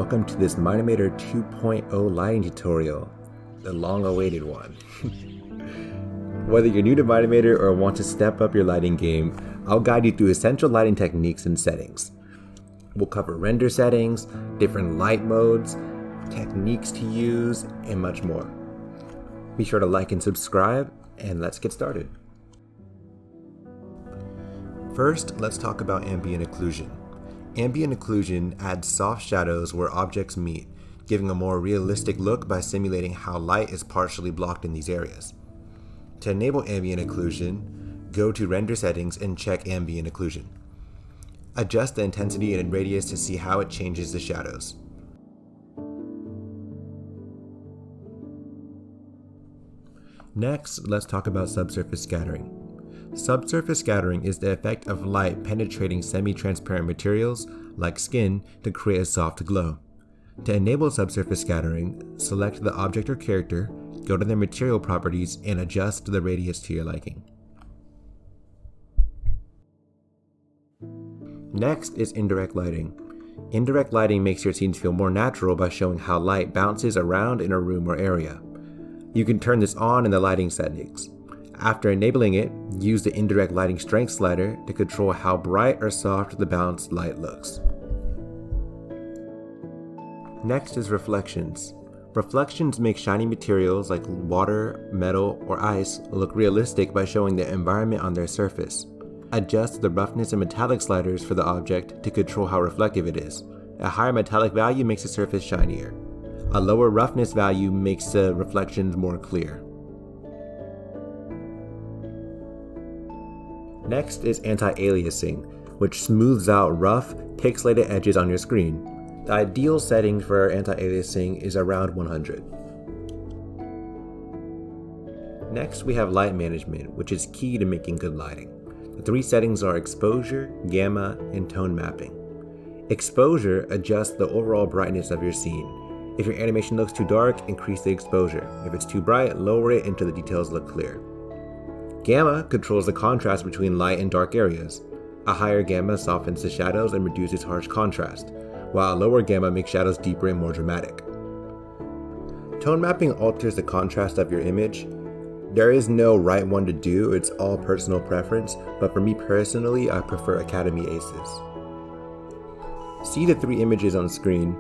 welcome to this Mine-Imator 2.0 lighting tutorial, the long-awaited one. Whether you're new to Mine-Imator or want to step up your lighting game, I'll guide you through essential lighting techniques and settings. We'll cover render settings, different light modes, techniques to use, and much more. Be sure to like and subscribe, and let's get started. First, let's talk about ambient occlusion. Ambient occlusion adds soft shadows where objects meet, giving a more realistic look by simulating how light is partially blocked in these areas. To enable ambient occlusion, go to Render Settings and check Ambient Occlusion. Adjust the intensity and radius to see how it changes the shadows. Next, let's talk about subsurface scattering. Subsurface scattering is the effect of light penetrating semi-transparent materials, like skin, to create a soft glow. To enable subsurface scattering, select the object or character, go to their material properties, and adjust the radius to your liking. Next is indirect lighting. Indirect lighting makes your scenes feel more natural by showing how light bounces around in a room or area. You can turn this on in the lighting settings. After enabling it, use the indirect lighting strength slider to control how bright or soft the balanced light looks. Next is reflections. Reflections make shiny materials like water, metal, or ice look realistic by showing the environment on their surface. Adjust the roughness and metallic sliders for the object to control how reflective it is. A higher metallic value makes the surface shinier. A lower roughness value makes the reflections more clear. Next is anti-aliasing, which smooths out rough, pixelated edges on your screen. The ideal setting for anti-aliasing is around 100. Next, we have light management, which is key to making good lighting. The three settings are exposure, gamma, and tone mapping. Exposure adjusts the overall brightness of your scene. If your animation looks too dark, increase the exposure. If it's too bright, lower it until the details look clear. Gamma controls the contrast between light and dark areas. A higher gamma softens the shadows and reduces harsh contrast, while a lower gamma makes shadows deeper and more dramatic. Tone mapping alters the contrast of your image. There is no right one to do, it's all personal preference, but for me personally, I prefer Academy Aces. See the three images on screen.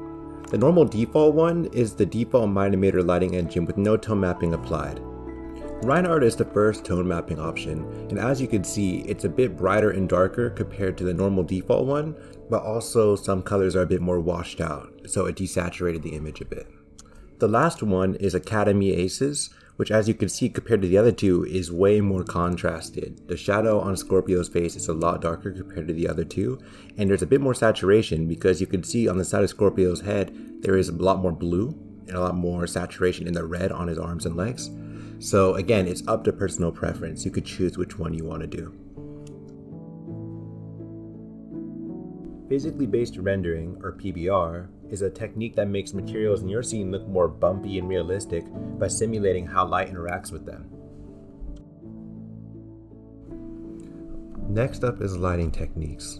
The normal default one is the default Mine-Imator lighting engine with no tone mapping applied. Raine is the first tone mapping option, and as you can see, it's a bit brighter and darker compared to the normal default one, but also some colors are a bit more washed out, so it desaturated the image a bit. The last one is Academy Aces, which as you can see compared to the other two is way more contrasted. The shadow on Scorpio's face is a lot darker compared to the other two, and there's a bit more saturation because you can see on the side of Scorpio's head there is a lot more blue and a lot more saturation in the red on his arms and legs. So again, it's up to personal preference. You could choose which one you want to do. Physically based rendering, or PBR, is a technique that makes materials in your scene look more bumpy and realistic by simulating how light interacts with them. Next up is lighting techniques.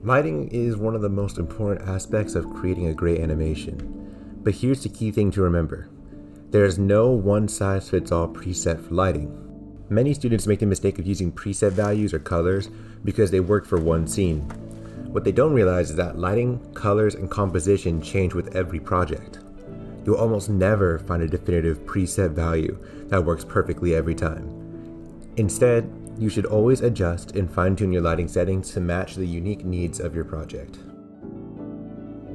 Lighting is one of the most important aspects of creating a great animation. But here's the key thing to remember. There is no one-size-fits-all preset for lighting. Many students make the mistake of using preset values or colors because they work for one scene. What they don't realize is that lighting, colors, and composition change with every project. You'll almost never find a definitive preset value that works perfectly every time. Instead, you should always adjust and fine-tune your lighting settings to match the unique needs of your project.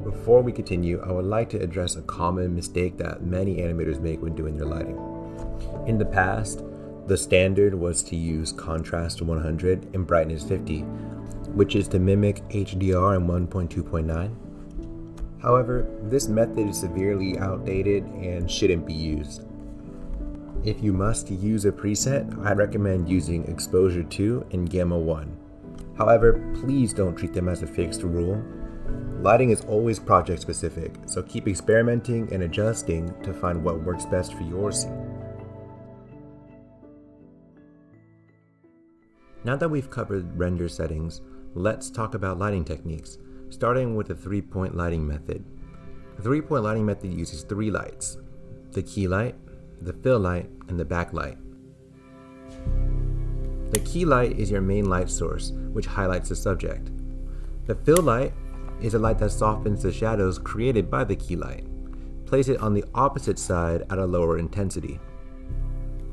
Before we continue, I would like to address a common mistake that many animators make when doing their lighting. In the past, the standard was to use contrast 100 and brightness 50, which is to mimic HDR in 1.2.9. However, this method is severely outdated and shouldn't be used. If you must use a preset, I recommend using exposure 2 and gamma 1. However, please don't treat them as a fixed rule. Lighting is always project specific, so keep experimenting and adjusting to find what works best for your scene. Now that we've covered render settings, let's talk about lighting techniques, starting with the 3-point lighting method. The 3-point lighting method uses 3 lights: the key light, the fill light, and the backlight. The key light is your main light source, which highlights the subject. The fill light is a light that softens the shadows created by the key light. Place it on the opposite side at a lower intensity.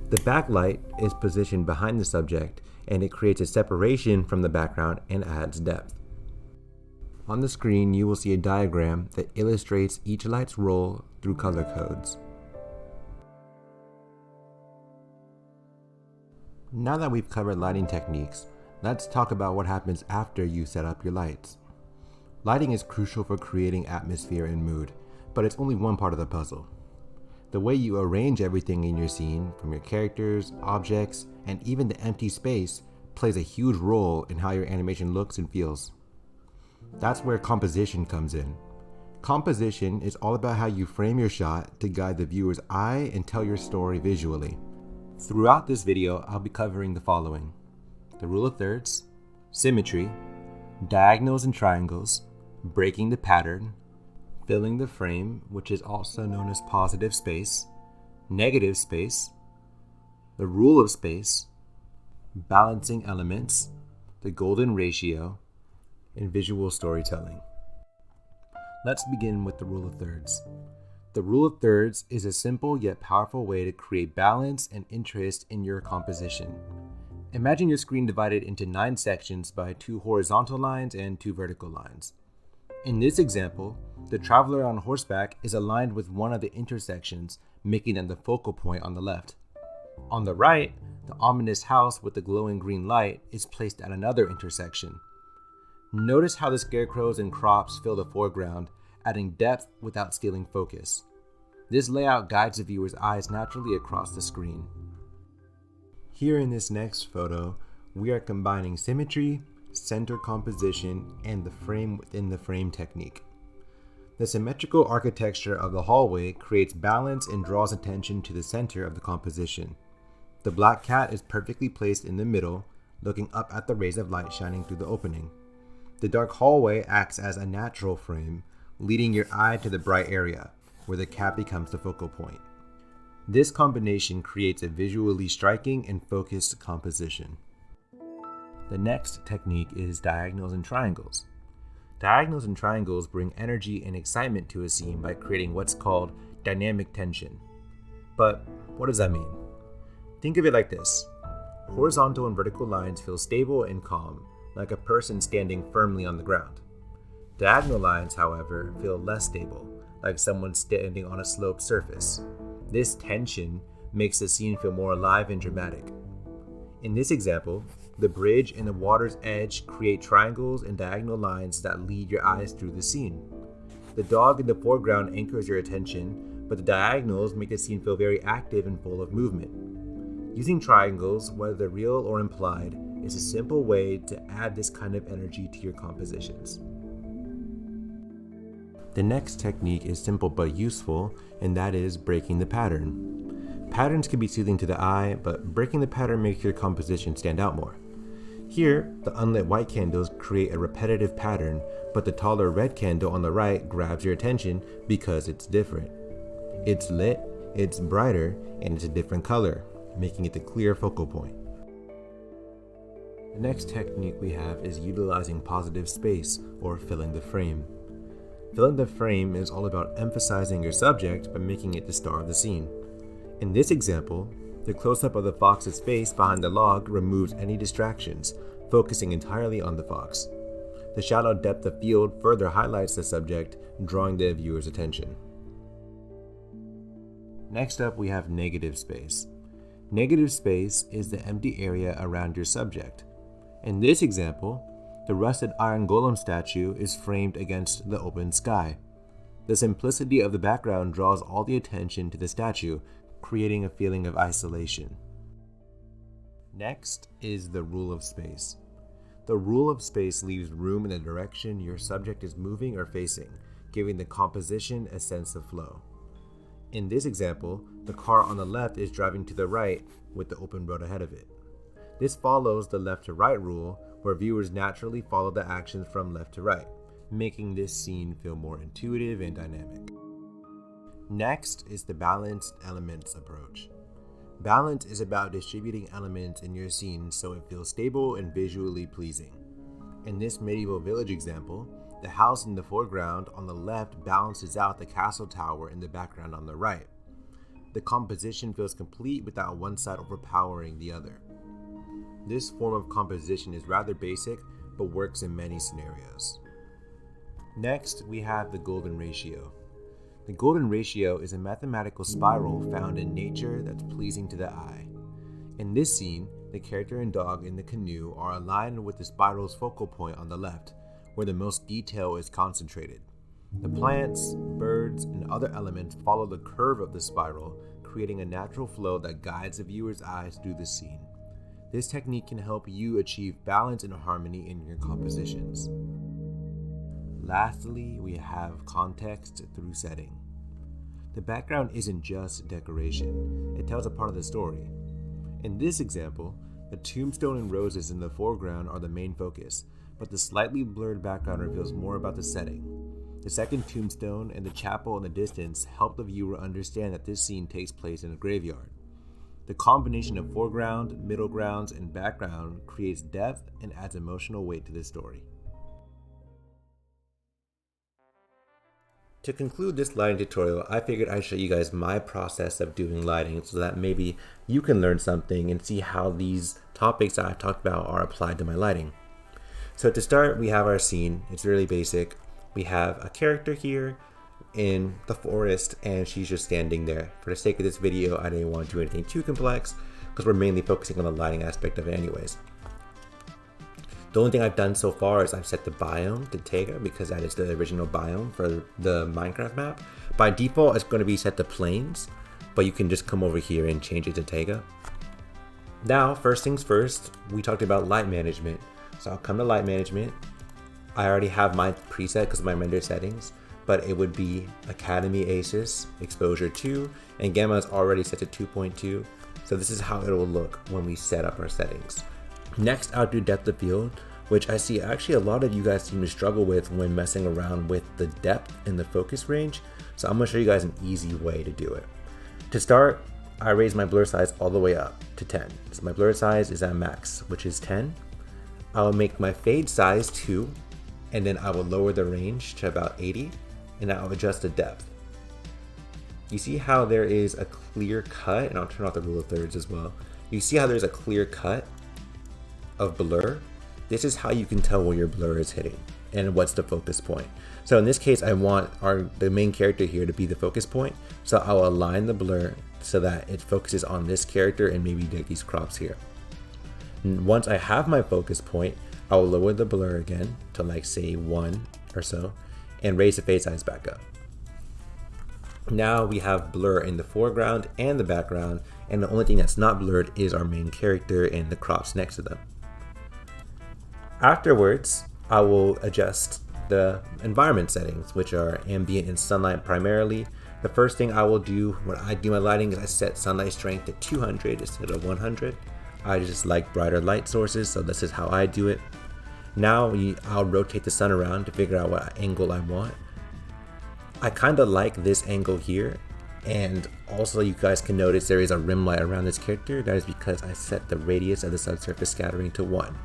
The backlight is positioned behind the subject, and it creates a separation from the background and adds depth. On the screen, you will see a diagram that illustrates each light's role through color codes. Now that we've covered lighting techniques, let's talk about what happens after you set up your lights. Lighting is crucial for creating atmosphere and mood, but it's only one part of the puzzle. The way you arrange everything in your scene, from your characters, objects, and even the empty space, plays a huge role in how your animation looks and feels. That's where composition comes in. Composition is all about how you frame your shot to guide the viewer's eye and tell your story visually. Throughout this video, I'll be covering the following: the rule of thirds, symmetry, diagonals and triangles, breaking the pattern, filling the frame, which is also known as positive space, negative space, the rule of space, balancing elements, the golden ratio, and visual storytelling. Let's begin with the rule of thirds. The rule of thirds is a simple yet powerful way to create balance and interest in your composition. Imagine your screen divided into 9 sections by 2 horizontal lines and 2 vertical lines. In this example, the traveler on horseback is aligned with one of the intersections, making them the focal point on the left. On the right, the ominous house with the glowing green light is placed at another intersection. Notice how the scarecrows and crops fill the foreground, adding depth without stealing focus. This layout guides the viewer's eyes naturally across the screen. Here in this next photo, we are combining symmetry, center composition, and the frame within the frame technique. The symmetrical architecture of the hallway creates balance and draws attention to the center of the composition. The black cat is perfectly placed in the middle, looking up at the rays of light shining through the opening. The dark hallway acts as a natural frame, leading your eye to the bright area, where the cat becomes the focal point. This combination creates a visually striking and focused composition. The next technique is diagonals and triangles. Diagonals and triangles bring energy and excitement to a scene by creating what's called dynamic tension. But what does that mean? Think of it like this. Horizontal and vertical lines feel stable and calm, like a person standing firmly on the ground. Diagonal lines, however, feel less stable, like someone standing on a sloped surface. This tension makes the scene feel more alive and dramatic. In this example, the bridge and the water's edge create triangles and diagonal lines that lead your eyes through the scene. The dog in the foreground anchors your attention, but the diagonals make the scene feel very active and full of movement. Using triangles, whether real or implied, is a simple way to add this kind of energy to your compositions. The next technique is simple but useful, and that is breaking the pattern. Patterns can be soothing to the eye, but breaking the pattern makes your composition stand out more. Here, the unlit white candles create a repetitive pattern, but the taller red candle on the right grabs your attention because it's different. It's lit, it's brighter, and it's a different color, making it the clear focal point. The next technique we have is utilizing positive space, or filling the frame. Filling the frame is all about emphasizing your subject by making it the star of the scene. In this example, the close-up of the fox's face behind the log removes any distractions, focusing entirely on the fox. The shallow depth of field further highlights the subject, drawing the viewer's attention. Next up, we have negative space. Negative space is the empty area around your subject. In this example, the rusted iron golem statue is framed against the open sky. The simplicity of the background draws all the attention to the statue, creating a feeling of isolation. Next is the rule of space. The rule of space leaves room in the direction your subject is moving or facing, giving the composition a sense of flow. In this example, the car on the left is driving to the right with the open road ahead of it. This follows the left to right rule, where viewers naturally follow the actions from left to right, making this scene feel more intuitive and dynamic. Next is the balanced elements approach. Balance is about distributing elements in your scene so it feels stable and visually pleasing. In this medieval village example, the house in the foreground on the left balances out the castle tower in the background on the right. The composition feels complete without one side overpowering the other. This form of composition is rather basic, but works in many scenarios. Next, we have the golden ratio. The golden ratio is a mathematical spiral found in nature that's pleasing to the eye. In this scene, the character and dog in the canoe are aligned with the spiral's focal point on the left, where the most detail is concentrated. The plants, birds, and other elements follow the curve of the spiral, creating a natural flow that guides the viewer's eyes through the scene. This technique can help you achieve balance and harmony in your compositions. Lastly, we have context through setting. The background isn't just decoration, it tells a part of the story. In this example, the tombstone and roses in the foreground are the main focus, but the slightly blurred background reveals more about the setting. The second tombstone and the chapel in the distance help the viewer understand that this scene takes place in a graveyard. The combination of foreground, middle grounds, and background creates depth and adds emotional weight to the story. To conclude this lighting tutorial, I figured I'd show you guys my process of doing lighting so that maybe you can learn something and see how these topics that I've talked about are applied to my lighting. So to start, we have our scene. It's really basic. We have a character here in the forest and she's just standing there. For the sake of this video, I didn't want to do anything too complex because we're mainly focusing on the lighting aspect of it anyways. The only thing I've done so far is I've set the biome to Taiga because that is the original biome for the Minecraft map. By default, it's going to be set to plains, but you can just come over here and change it to Taiga. Now, first things first, we talked about light management. So I'll come to light management. I already have my preset because of my render settings, but it would be Academy Asus, exposure 2, and gamma is already set to 2.2. So this is how it will look when we set up our settings. Next, I'll do depth of field, which I see actually a lot of you guys seem to struggle with when messing around with the depth and the focus range. So I'm gonna show you guys an easy way to do it. To start, I raise my blur size all the way up to 10. So my blur size is at max, which is 10. I'll make my fade size 2, and then I will lower the range to about 80, and I'll adjust the depth. You see how there is a clear cut, and I'll turn off the rule of thirds as well. You see how there's a clear cut of blur? This is how you can tell where your blur is hitting and what's the focus point. So in this case, I want the main character here to be the focus point. So I'll align the blur so that it focuses on this character and maybe these crops here. And once I have my focus point, I'll lower the blur again to like say 1 or so and raise the fade size back up. Now we have blur in the foreground and the background, and the only thing that's not blurred is our main character and the crops next to them. Afterwards, I will adjust the environment settings, which are ambient and sunlight primarily. The first thing I will do when I do my lighting is I set sunlight strength to 200 instead of 100. I just like brighter light sources, so this is how I do it. Now I'll rotate the sun around to figure out what angle I want. I kind of like this angle here, and also you guys can notice there is a rim light around this character. That is because I set the radius of the subsurface scattering to 1.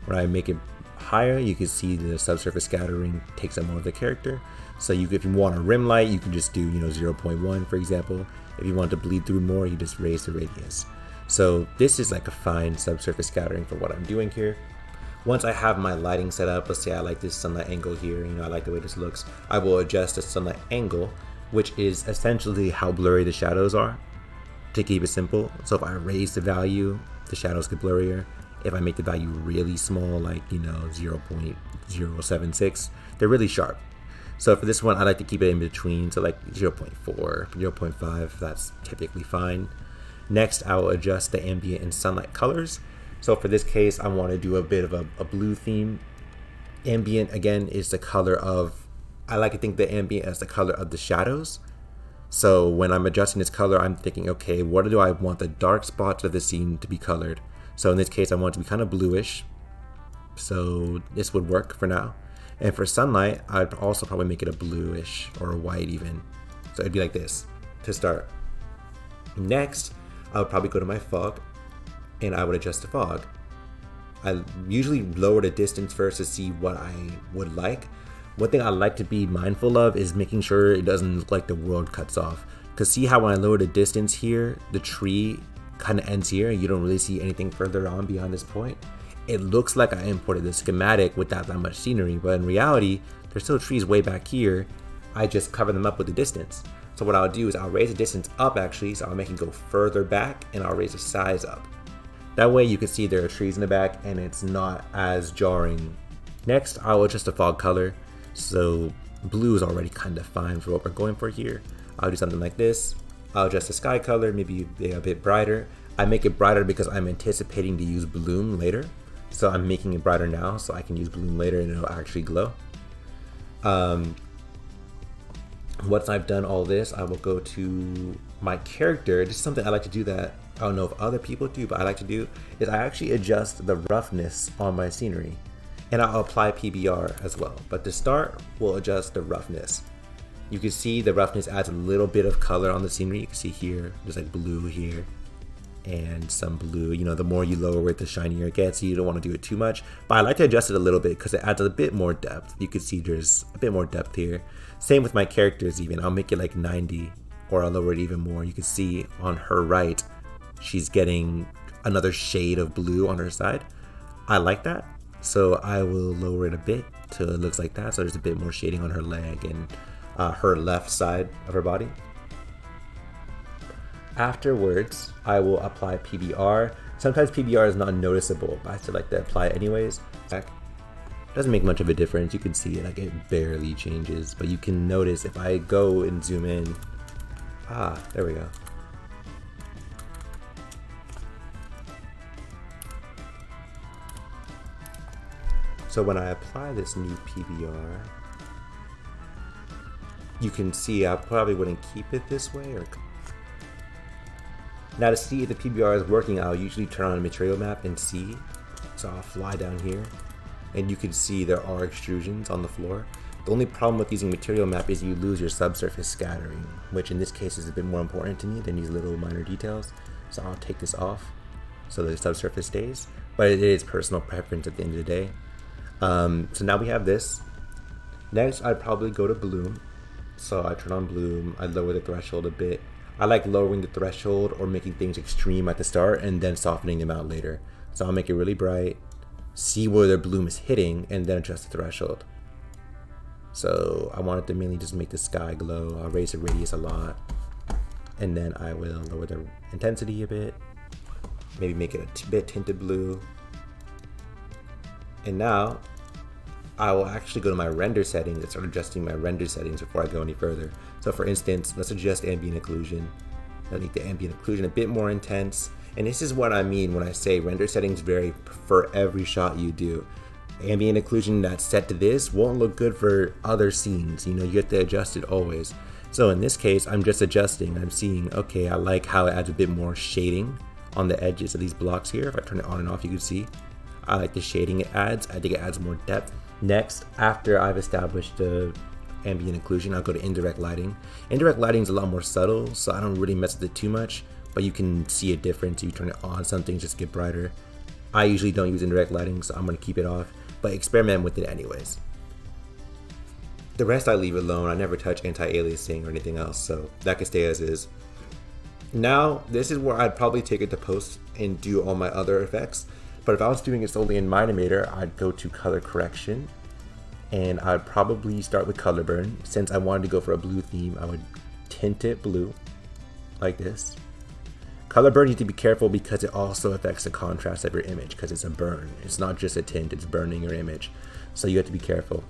When I make it higher, you can see the subsurface scattering takes up more of the character. So if you want a rim light, you can just do 0.1 for example. If you want to bleed through more, you just raise the radius. So this is like a fine subsurface scattering for what I'm doing here. Once I have my lighting set up, let's say I like this sunlight angle here, I like the way this looks, I will adjust the sunlight angle, which is essentially how blurry the shadows are, to keep it simple. So if I raise the value, the shadows get blurrier. If I make the value really small, like 0.076, they're really sharp. So for this one, I like to keep it in between, so like 0.4, 0.5, that's typically fine. Next, I will adjust the ambient and sunlight colors. So for this case, I want to do a bit of a blue theme. Ambient, again, is the color of, I like to think the ambient as the color of the shadows. So when I'm adjusting this color, I'm thinking, okay, what do I want the dark spots of the scene to be colored? So in this case, I want it to be kind of bluish. So this would work for now. And for sunlight, I'd also probably make it a bluish or a white even. So it'd be like this to start. Next, I would probably go to my fog and I would adjust the fog. I usually lower the distance first to see what I would like. One thing I like to be mindful of is making sure it doesn't look like the world cuts off. Because see how when I lower the distance here, the tree kind of ends here and you don't really see anything further on beyond this point. It looks like I imported the schematic without that much scenery, but in reality, there's still trees way back here. I just cover them up with the distance. So what I'll do is I'll raise the distance up actually, so I'll make it go further back and I'll raise the size up. That way you can see there are trees in the back and it's not as jarring. Next, I'll adjust the fog color. So blue is already kind of fine for what we're going for here. I'll do something like this. I'll adjust the sky color, maybe a bit brighter. I make it brighter because I'm anticipating to use bloom later. So I'm making it brighter now so I can use bloom later and it'll actually glow. Once I've done all this, I will go to my character. This is something I like to do that I don't know if other people do, but I like to do, is I actually adjust the roughness on my scenery. And I'll apply PBR as well. But to start, we'll adjust the roughness. You can see the roughness adds a little bit of color on the scenery. You can see here, there's like blue here and some blue. You know, the more you lower it, the shinier it gets. You don't want to do it too much. But I like to adjust it a little bit because it adds a bit more depth. You can see there's a bit more depth here. Same with my characters even. I'll make it like 90 or I'll lower it even more. You can see on her right, she's getting another shade of blue on her side. I like that. So I will lower it a bit till it looks like that. So there's a bit more shading on her leg and her left side of her body. Afterwards, I will apply PBR. Sometimes PBR is not noticeable, but I still like to apply it anyways. Doesn't make much of a difference. You can see it, like it barely changes, but you can notice if I go and zoom in. There we go. So when I apply this new PBR, you can see I probably wouldn't keep it this way. Now to see if the PBR is working, I'll usually turn on a material map and see. So I'll fly down here and you can see there are extrusions on the floor. The only problem with using material map is you lose your subsurface scattering, which in this case is a bit more important to me than these little minor details. So I'll take this off so the subsurface stays, but it is personal preference at the end of the day. So now we have this. Next, I'd probably go to bloom. So I turn on bloom, I lower the threshold a bit. I like lowering the threshold or making things extreme at the start and then softening them out later. So I'll make it really bright, see where the bloom is hitting, and then adjust the threshold. So I wanted to mainly just make the sky glow. I'll raise the radius a lot. And then I will lower the intensity a bit. Maybe make it a bit tinted blue. And now I will actually go to my render settings and start adjusting my render settings before I go any further. So for instance, let's adjust ambient occlusion. I make the ambient occlusion a bit more intense. And this is what I mean when I say render settings vary for every shot you do. Ambient occlusion that's set to this won't look good for other scenes. You know, you have to adjust it always. So in this case, I'm just adjusting. I'm seeing, okay, I like how it adds a bit more shading on the edges of these blocks here. If I turn it on and off, you can see. I like the shading it adds. I think it adds more depth. Next, after I've established the ambient occlusion, I'll go to indirect lighting. Indirect lighting is a lot more subtle, so I don't really mess with it too much, but you can see a difference. You turn it on, some things just get brighter. I usually don't use indirect lighting, so I'm gonna keep it off, but experiment with it anyways. The rest I leave alone. I never touch anti-aliasing or anything else, so that can stay as is. Now, this is where I'd probably take it to post and do all my other effects. But if I was doing it solely in Mine-Imator, I'd go to color correction and I'd probably start with color burn. Since I wanted to go for a blue theme, I would tint it blue like this. Color burn, you need to be careful because it also affects the contrast of your image because it's a burn. It's not just a tint, it's burning your image. So you have to be careful.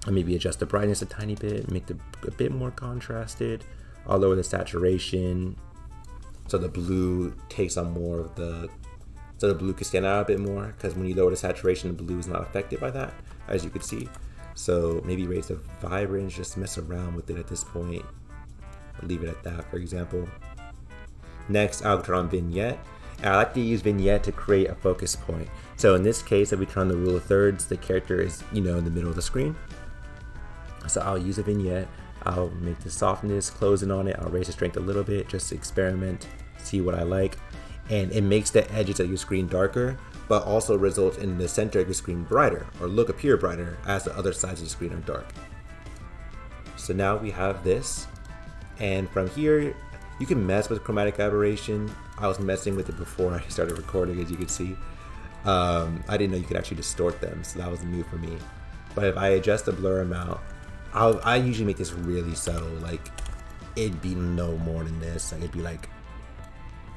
And maybe adjust the brightness a tiny bit, make it a bit more contrasted. I'll lower the saturation so the blue takes on more of the so the blue can stand out a bit more, because when you lower the saturation, the blue is not affected by that, as you can see. So maybe raise the vibrance, just mess around with it at this point. Leave it at that, for example. Next, I'll turn on vignette. I like to use vignette to create a focus point. So in this case, if we turn on the rule of thirds, the character is, in the middle of the screen. So I'll use a vignette. I'll make the softness, closing on it. I'll raise the strength a little bit, just to experiment, see what I like. And it makes the edges of your screen darker, but also results in the center of your screen brighter, or appear brighter, as the other sides of the screen are dark. So now we have this. And from here, you can mess with chromatic aberration. I was messing with it before I started recording, as you can see. I didn't know you could actually distort them, so that was new for me. But if I adjust the blur amount, I usually make this really subtle. Like, it'd be no more than this. Like, it'd be like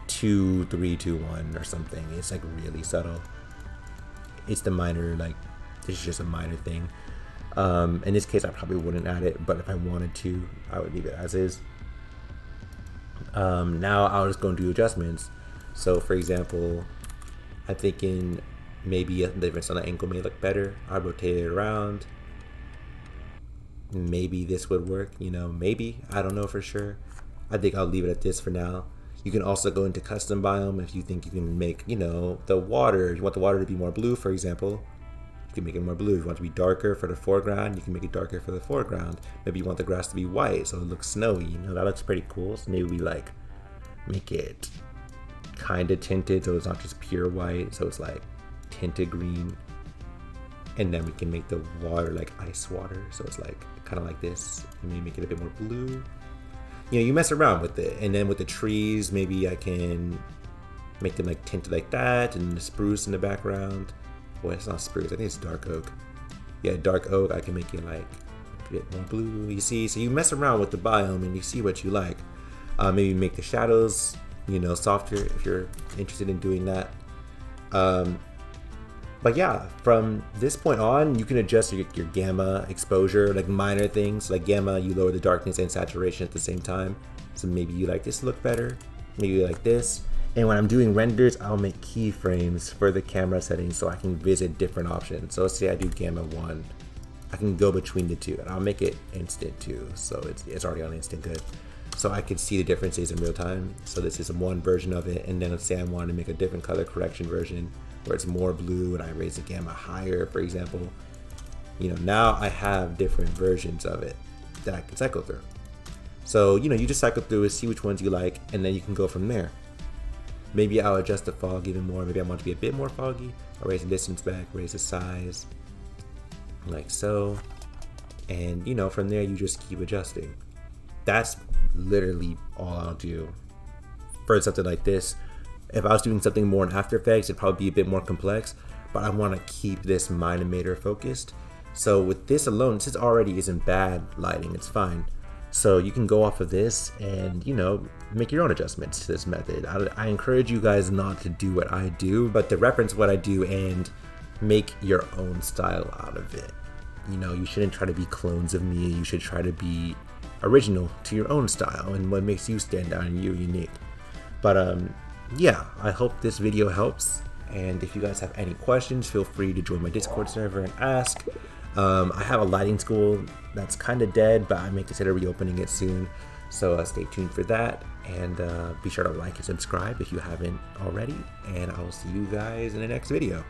2, 3, 2, 1 or something. It's like really subtle. It's the minor, like, it's just a minor thing. In this case, I probably wouldn't add it, but if I wanted to, I would leave it as is. Now I'll just go and do adjustments. So for example, I'm thinking maybe the difference on the ankle may look better. I'll rotate it around. Maybe this would work, maybe. I don't know for sure. I think I'll leave it at this for now. You can also go into custom biome if you think you can make, the water. If you want the water to be more blue, for example, you can make it more blue. If you want it to be darker for the foreground, you can make it darker for the foreground. Maybe you want the grass to be white so it looks snowy. That looks pretty cool. So maybe we make it kind of tinted so it's not just pure white. So it's like tinted green. And then we can make the water like ice water. So it's like kind of like this. And maybe make it a bit more blue. You mess around with it. And then with the trees, maybe I can make them like tinted like that, and the spruce in the background. Well, it's not spruce, I think it's dark oak. Yeah, dark oak, I can make it like a bit more blue, you see. So you mess around with the biome and you see what you like. Maybe make the shadows, softer if you're interested in doing that. But yeah, from this point on, you can adjust your gamma exposure, like minor things. Like gamma, you lower the darkness and saturation at the same time. So maybe you like this to look better, maybe you like this. And when I'm doing renders, I'll make keyframes for the camera settings so I can visit different options. So let's say I do gamma 1. I can go between the two, and I'll make it instant too. So it's already on instant good. So I can see the differences in real time. So this is one version of it. And then let's say I want to make a different color correction version where it's more blue and I raise the gamma higher, for example. Now I have different versions of it that I can cycle through. So, you just cycle through and see which ones you like, and then you can go from there. Maybe I'll adjust the fog even more. Maybe I want it to be a bit more foggy. I'll raise the distance back, raise the size, like so. And, from there you just keep adjusting. That's literally all I'll do for something like this. If I was doing something more in After Effects, it'd probably be a bit more complex, but I want to keep this Mine-Imator focused. So with this alone, this already isn't bad lighting, it's fine. So you can go off of this and, make your own adjustments to this method. I encourage you guys not to do what I do, but to reference what I do and make your own style out of it. You shouldn't try to be clones of me. You should try to be original to your own style and what makes you stand out and you're unique. But yeah, I hope this video helps. And if you guys have any questions, feel free to join my Discord server and ask. I have a lighting school that's kind of dead, but I may consider reopening it soon. So stay tuned for that. And be sure to like and subscribe if you haven't already. And I will see you guys in the next video.